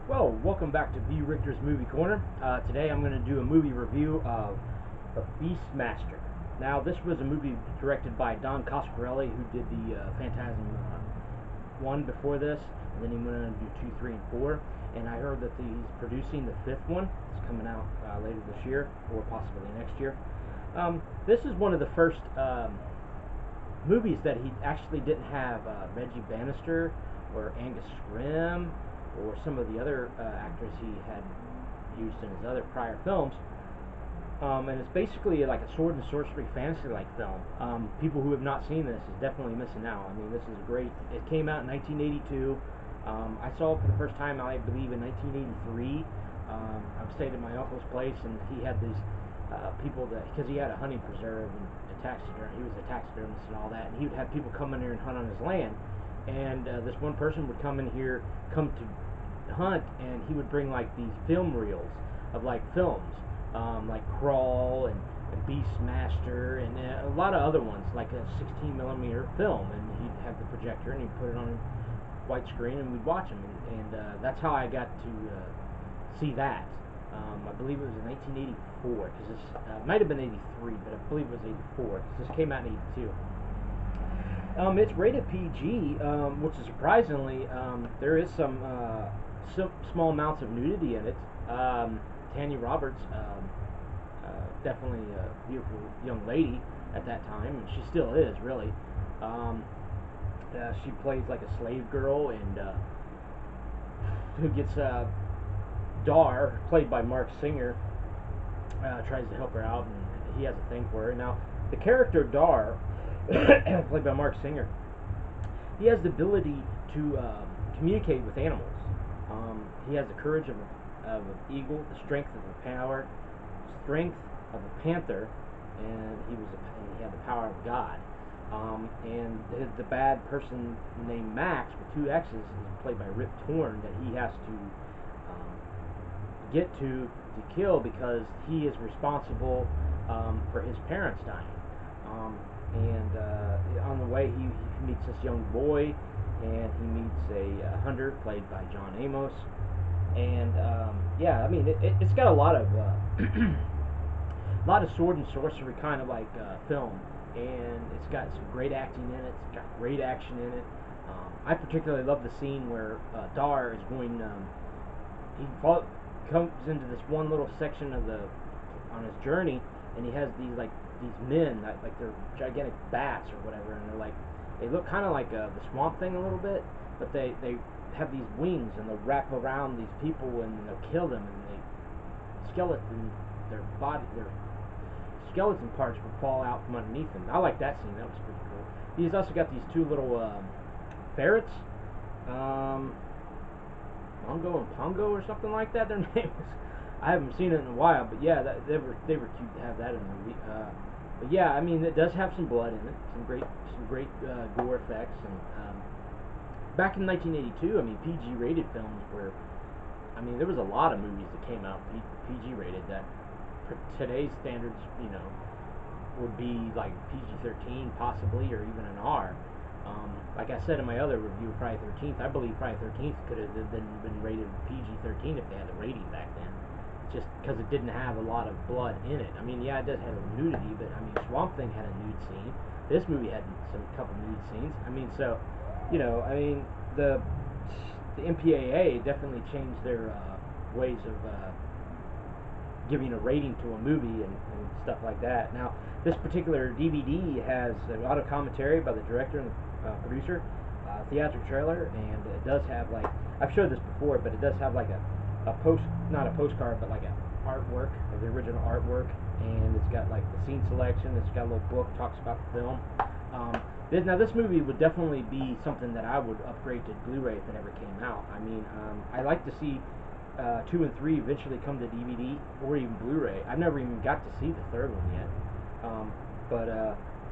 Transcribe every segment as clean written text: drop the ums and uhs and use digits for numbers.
Well, welcome back to B. Richter's Movie Corner. Today I'm going to do a movie review of The Beastmaster. Now, this was a movie directed by Don Coscarelli, who did the Phantasm 1 before this, and then he went on to do 2, 3, and 4. And I heard that he's producing the 5th one. It's coming out later this year, or possibly next year. This is one of the first movies that he actually didn't have Reggie Bannister or Angus Scrimm or some of the other actors he had used in his other prior films. And it's basically like a sword and sorcery fantasy-like film. People who have not seen this is definitely missing out. I mean, this is a great. It came out in 1982. I saw it for the first time, I believe, in 1983. I stayed at my uncle's place, and he had these people that, because he had a hunting preserve and a taxidermist, he was a taxidermist and all that, and he would have people come in there and hunt on his land. And this one person would come to hunt, and he would bring like these film reels of like films, like Crawl and Beastmaster and a lot of other ones, like a 16 millimeter film, and he'd have the projector and he'd put it on a white screen and we'd watch them, and that's how I got to see that. I believe it was in 1984, because this might have been 83, but I believe it was 84, because this came out in 82. It's rated PG, which is surprisingly, there is some small amounts of nudity in it. Tanya Roberts, definitely a beautiful young lady at that time, and she still is, really. She plays like a slave girl, and who gets Dar, played by Mark Singer, tries to help her out, and he has a thing for her. Now, the character Dar, played by Mark Singer, he has the ability to communicate with animals. He has the courage of an eagle, the strength of a panther, and he had the power of God. And the bad person named Max with 2 X's is played by Rip Torn, that he has to get to kill, because he is responsible for his parents dying. And on the way, he meets this young boy, and he meets a hunter played by John Amos. And yeah, I mean, it's got a lot of lot of sword and sorcery kind of like film, and it's got some great acting in it. It's got great action in it. I particularly love the scene where Dar is going. Comes into this one little section of on his journey, and he has these men that, like, they're gigantic bats or whatever, and they look kind of like the Swamp Thing a little bit, but they have these wings, and they'll wrap around these people and they'll kill them, and their skeleton parts will fall out from underneath them. I like that scene. That was pretty cool. He's also got these 2 little ferrets. Mongo and Pongo or something like that. Their names. I haven't seen it in a while, but yeah, they were cute to have that in the movie. But yeah, I mean, it does have some blood in it, some great gore effects, and back in 1982, I mean, PG rated films were, I mean, there was a lot of movies that came out PG rated that for today's standards, would be like PG-13 possibly, or even an R. Like I said in my other review of Friday 13th, I believe Friday 13th could have been rated PG-13 if they had the rating back then. Just because it didn't have a lot of blood in it. I mean, yeah, it does have a nudity, but I mean, Swamp Thing had a nude scene. This movie had some couple nude scenes. I mean, so, I mean, the MPAA definitely changed their ways of giving a rating to a movie and stuff like that. Now, this particular DVD has a lot of commentary by the director and the producer, theatrical trailer, and it does have, like, I've showed this before, but it does have like not a postcard, but like an artwork of the original artwork, and it's got like the scene selection. It's got a little book talks about the film. Now this movie would definitely be something that I would upgrade to Blu-ray if it ever came out. I mean, I like to see 2 and 3 eventually come to DVD or even Blu-ray. I've never even got to see the 3rd one yet, but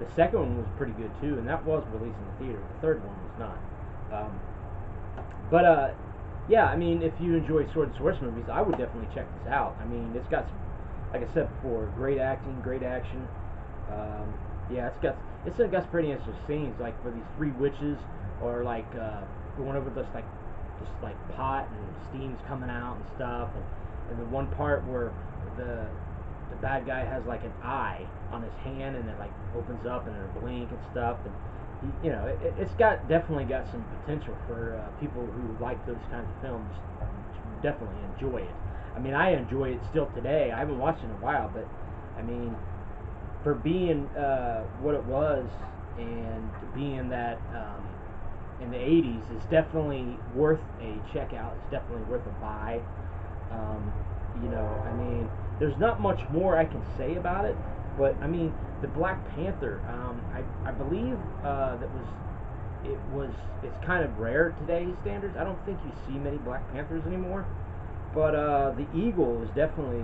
the 2nd one was pretty good too, and that was released in the theater. The 3rd one was not. Yeah, I mean, if you enjoy sword and sorcery movies, I would definitely check this out. I mean, it's got some, like I said before, great acting, great action. Yeah, it's got some pretty interesting scenes, like for these 3 witches, or like going over this like just like pot and steam's coming out and stuff, and the one part where the bad guy has like an eye on his hand and it like opens up and it'll blink and stuff, and he, you know, it's definitely got some potential for people who like those kinds of films to definitely enjoy it. I mean, I enjoy it still today. I haven't watched it in a while, but I mean, for being what it was and being that in the 80s, it's definitely worth a check out. It's definitely worth a buy. You know, I mean, there's not much more I can say about it, but I mean, the Black Panther, I believe it's kind of rare today's standards. I don't think you see many Black Panthers anymore, but the eagle is definitely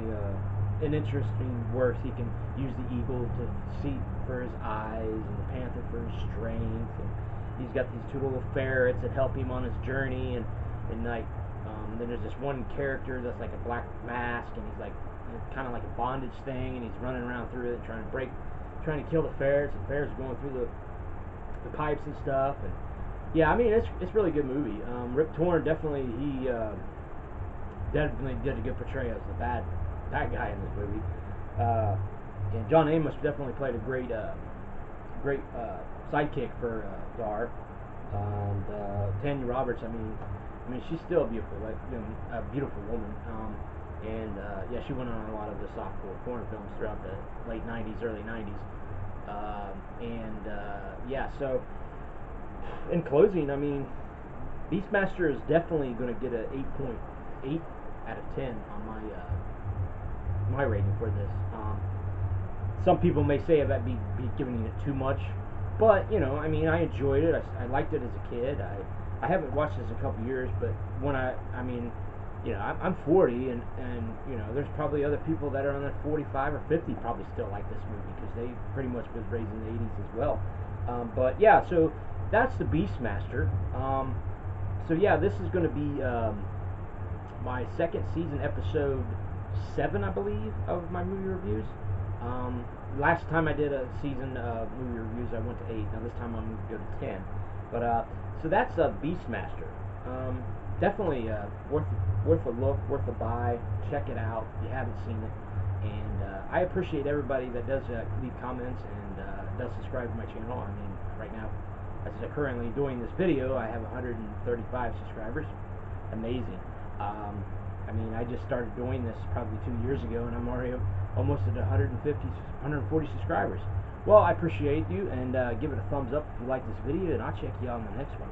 an interesting work. He can use the eagle to see for his eyes, and the panther for his strength, and he's got these two little ferrets that help him on his journey, and like then there's this one character that's like a black mask, and he's like kind of like a bondage thing, and he's running around through it trying to kill the ferrets, and ferrets are going through the pipes and stuff. And yeah, I mean, it's really good movie. Rip Torn definitely definitely did a good portrayal as the bad guy in this movie. And John Amos definitely played a great sidekick for Dar. And Tanya Roberts, I mean, she's still beautiful, like, you know, a beautiful woman. Yeah, she went on a lot of the softcore porn films throughout the late 90s, early 90s. Yeah, so in closing, I mean, Beastmaster is definitely going to get a 8.8 out of 10 on my rating for this. Some people may say that be giving it too much, but you know, I mean, I enjoyed it. I liked it as a kid. I haven't watched this in a couple years, but when I mean, you know, I'm 40, and you know, there's probably other people that are on their 45 or 50 probably still like this movie because they pretty much was raised in the 80s as well. But yeah, so that's the Beastmaster. So yeah, this is going to be my second season, episode 7, I believe, of my movie reviews. Last time I did a season of movie reviews, I went to 8. Now this time I'm going to go to 10. But so that's Beastmaster. Definitely worth a look, worth a buy. Check it out if you haven't seen it. And I appreciate everybody that does leave comments and does subscribe to my channel. I mean, right now, as I'm currently doing this video, I have 135 subscribers. Amazing. I mean, I just started doing this probably 2 years ago, and I'm already almost at 140 subscribers. Well, I appreciate you, and give it a thumbs up if you like this video, and I'll check you out on the next one.